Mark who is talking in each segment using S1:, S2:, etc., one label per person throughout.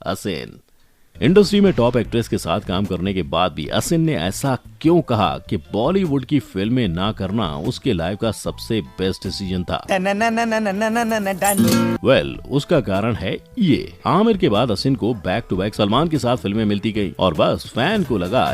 S1: असिन। Industry में top actress के साथ काम करने के बाद भी असिन ने ऐसा क्यों कहा कि बॉलीवुड की फिल्में ना करना उसके लाइफ का सबसे बेस्ट डिसीजन था? उसका कारण है ये। आमिर के बाद असिन को बैक टू बैक सलमान के साथ फिल्में मिलती गई और बस फैन को लगा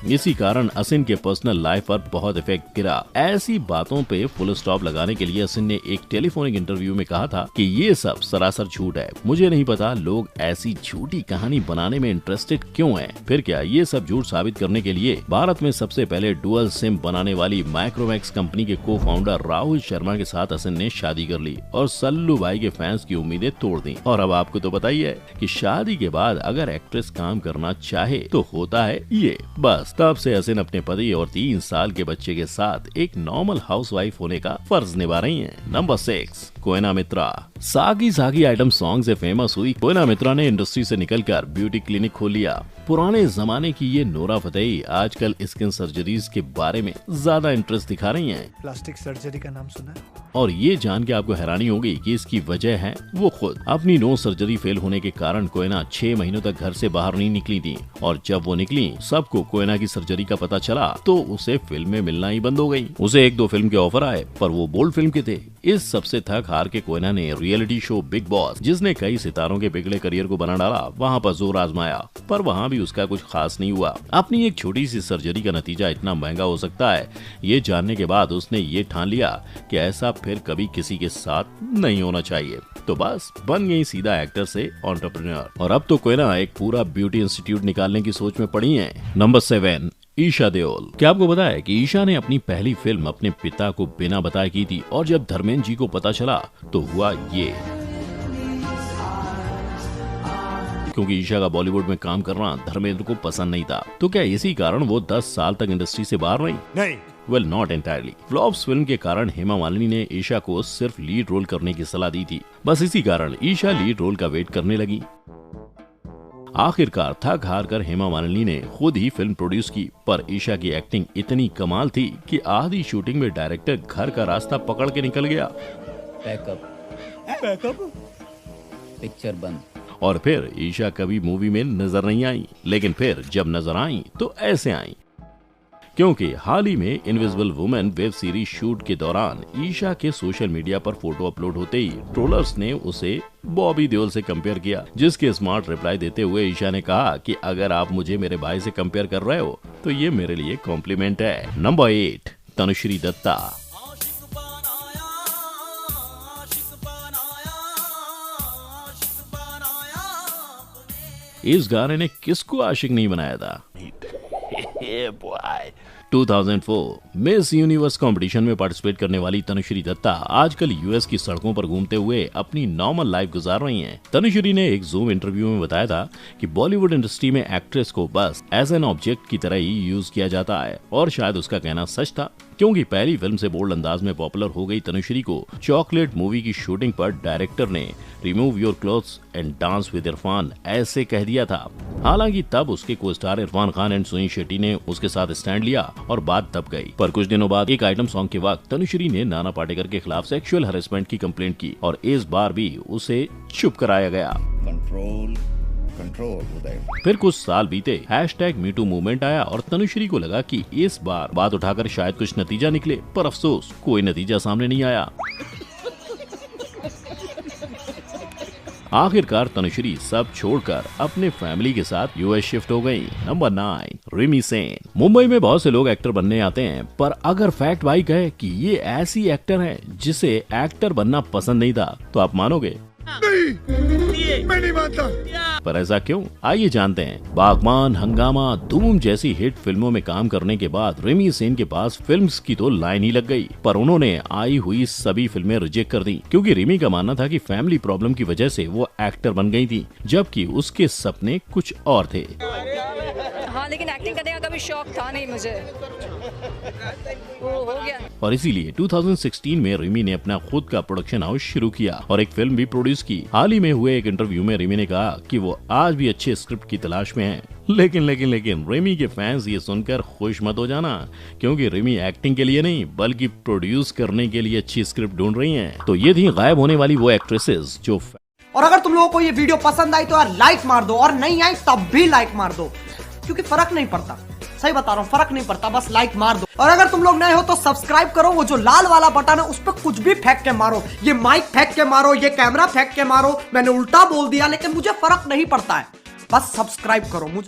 S1: इसी कारण असिन के पर्सनल लाइफ पर बहुत इफेक्ट गिरा। ऐसी बातों पे फुल स्टॉप लगाने के लिए असिन ने एक टेलीफोनिक इंटरव्यू में कहा था कि ये सब सरासर झूठ है। मुझे नहीं पता लोग ऐसी झूठी कहानी बनाने में इंटरेस्टेड क्यों हैं। फिर क्या ये सब झूठ साबित करने के लिए भारत में सबसे पहले डुअल सिम बनाने वाली माइक्रोमैक्स कंपनी के को फाउंडर राहुल शर्मा के साथ असिन ने शादी कर ली और सल्लू भाई के फैंस की उम्मीदें तोड़ दी। और अब आपको तो पता ही है कि शादी के बाद अगर एक्ट्रेस काम करना चाहे तो होता है ये। बस तब से असिन अपने पति और 3 साल के बच्चे के साथ एक नॉर्मल हाउसवाइफ होने का फर्ज निभा रही हैं। नंबर 6, कोयना मित्रा। सागी सागी आइटम सॉन्ग से फेमस हुई कोयना मित्रा ने इंडस्ट्री से निकलकर ब्यूटी क्लिनिक खोल लिया। पुराने जमाने की ये नोरा फतेही आजकल स्किन सर्जरीज के बारे में ज्यादा इंटरेस्ट दिखा रही हैं।
S2: प्लास्टिक सर्जरी का नाम सुना है?
S1: और ये जान के आपको हैरानी होगी कि इसकी वजह है वो खुद। अपनी नोज सर्जरी फेल होने के कारण कोयना 6 महीनों तक घर से बाहर नहीं निकली थी और जब वो निकली सबको कोयना की सर्जरी का पता चला तो उसे फिल्में मिलना ही बंद हो गई। उसे 1-2 फिल्म के ऑफर आए पर वो बोल्ड फिल्म के थे। इस सबसे थक हार के कोयना ने रियलिटी शो बिग बॉस, जिसने कई सितारों के बिगड़े करियर को बना डाला, वहाँ पर जोर आजमाया पर वहाँ भी उसका कुछ खास नहीं हुआ। अपनी एक छोटी सी सर्जरी का नतीजा इतना महंगा हो सकता है ये जानने के बाद उसने ये ठान लिया कि ऐसा फिर कभी किसी के साथ नहीं होना चाहिए। तो बस बन गई सीधा एक्टर से एंटरप्रेन्योर और अब तो कोयना एक पूरा ब्यूटी इंस्टीट्यूट निकालने की सोच में पड़ी है। नंबर 7, ईशा देओल। क्या आपको पता है कि ईशा ने अपनी पहली फिल्म अपने पिता को बिना बताए की थी और जब धर्मेंद्र जी को पता चला तो हुआ ये। क्योंकि ईशा का बॉलीवुड में काम करना धर्मेंद्र को पसंद नहीं था तो क्या इसी कारण वो 10 साल तक इंडस्ट्री से बाहर रही?
S2: नहीं।
S1: Well, not entirely. Flops film के कारण हेमा मालिनी ने ईशा को सिर्फ लीड रोल करने की सलाह दी थी। बस इसी कारण ईशा लीड रोल का वेट करने लगी। आखिरकार थक हार कर हेमा मालिनी ने खुद ही फिल्म प्रोड्यूस की पर ईशा की एक्टिंग इतनी कमाल थी कि आधी शूटिंग में डायरेक्टर घर का रास्ता पकड़ के निकल गया।
S3: बैकअप पिक्चर बंद।
S1: और फिर ईशा कभी मूवी में नजर नहीं आई, लेकिन फिर जब नजर आई तो ऐसे आई क्योंकि हाल ही में invisible women web series shoot के दौरान ईशा के सोशल मीडिया पर फोटो अपलोड होते ही ट्रोलर्स ने उसे बॉबी देओल से कंपेयर किया, जिसके स्मार्ट रिप्लाई देते हुए ईशा ने कहा कि अगर आप मुझे मेरे भाई से कंपेयर कर रहे हो तो ये मेरे लिए कॉम्प्लीमेंट है। नंबर 8, तनुश्री दत्ता। इस गाने ने किसको आशिक नहीं बनाया था? 2004 मिस यूनिवर्स कंपटीशन में पार्टिसिपेट करने वाली तनुश्री दत्ता आजकल यूएस की सड़कों पर घूमते हुए अपनी नॉर्मल लाइफ गुजार रही हैं। तनुश्री ने एक जूम इंटरव्यू में बताया था कि बॉलीवुड इंडस्ट्री में एक्ट्रेस को बस एज एन ऑब्जेक्ट की तरह ही यूज किया जाता है और शायद उसका कहना सच था क्योंकि पहली फिल्म से बोल्ड अंदाज में पॉपुलर हो गई तनुश्री को चॉकलेट मूवी की शूटिंग पर डायरेक्टर ने remove your clothes and dance with Irfan ऐसे कह दिया था। हालांकि तब उसके को स्टार इरफान खान एंड सुनील शेट्टी ने उसके साथ स्टैंड लिया और बात दब गई। पर कुछ दिनों बाद एक आइटम सॉन्ग के वक्त तनुश्री ने नाना पाटेकर के खिलाफ सेक्सुअल हैरेसमेंट की कंप्लेंट की और इस बार भी उसे चुप कराया गया।
S3: कंट्रोल।
S1: फिर कुछ साल बीते, #MeToo मूवमेंट आया और तनुश्री को लगा कि इस बार बात उठाकर शायद कुछ नतीजा निकले, पर अफसोस कोई नतीजा सामने नहीं आया। आखिरकार तनुश्री सब छोड़कर अपने फैमिली के साथ यूएस शिफ्ट हो गई। नंबर 9, रिमी सेन। मुंबई में बहुत से लोग एक्टर बनने आते हैं पर अगर फैक्ट भाई कहे कि ये ऐसी एक्टर है जिसे एक्टर बनना पसंद नहीं था तो आप मानोगे?
S2: नहीं, मैं नहीं मानता।
S1: पर ऐसा क्यों? आइए जानते हैं। बागबान, हंगामा, धूम जैसी हिट फिल्मों में काम करने के बाद रिमी सेन के पास फिल्म्स की तो लाइन ही लग गई, पर उन्होंने आई हुई सभी फिल्में रिजेक्ट कर दी क्योंकि रिमी का मानना था कि फैमिली प्रॉब्लम की वजह से वो एक्टर बन गई थी, जबकि उसके सपने कुछ और थे।
S4: हाँ, लेकिन एक्टिंग करने का कभी शौक था नहीं मुझे, वो हो गया।
S1: और इसीलिए 2016 में रिमी ने अपना खुद का प्रोडक्शन हाउस शुरू किया और एक फिल्म भी प्रोड्यूस की। हाल ही में हुए एक इंटरव्यू में रिमी ने कहा कि वो आज भी अच्छे स्क्रिप्ट की तलाश में हैं। लेकिन रिमी के फैंस ये सुनकर खुश मत हो जाना, क्योंकि रिमी एक्टिंग के लिए नहीं बल्कि प्रोड्यूस करने के लिए अच्छी स्क्रिप्ट ढूंढ रही हैं। तो ये थी गायब होने वाली वो एक्ट्रेसेस जो
S5: और अगर तुम लोगों को ये वीडियो पसंद आई तो यार लाइक मार दो, और नहीं आई तब भी लाइक मार दो, क्योंकि फर्क नहीं पड़ता। सही बता रहा हूँ, फर्क नहीं पड़ता, बस लाइक मार दो। और अगर तुम लोग नए हो तो सब्सक्राइब करो, वो जो लाल वाला बटन है उस पर कुछ भी फेंक के मारो, ये माइक फेंक के मारो, ये कैमरा फेंक के मारो, मैंने उल्टा बोल दिया लेकिन मुझे फर्क नहीं पड़ता है, बस सब्सक्राइब करो मुझे।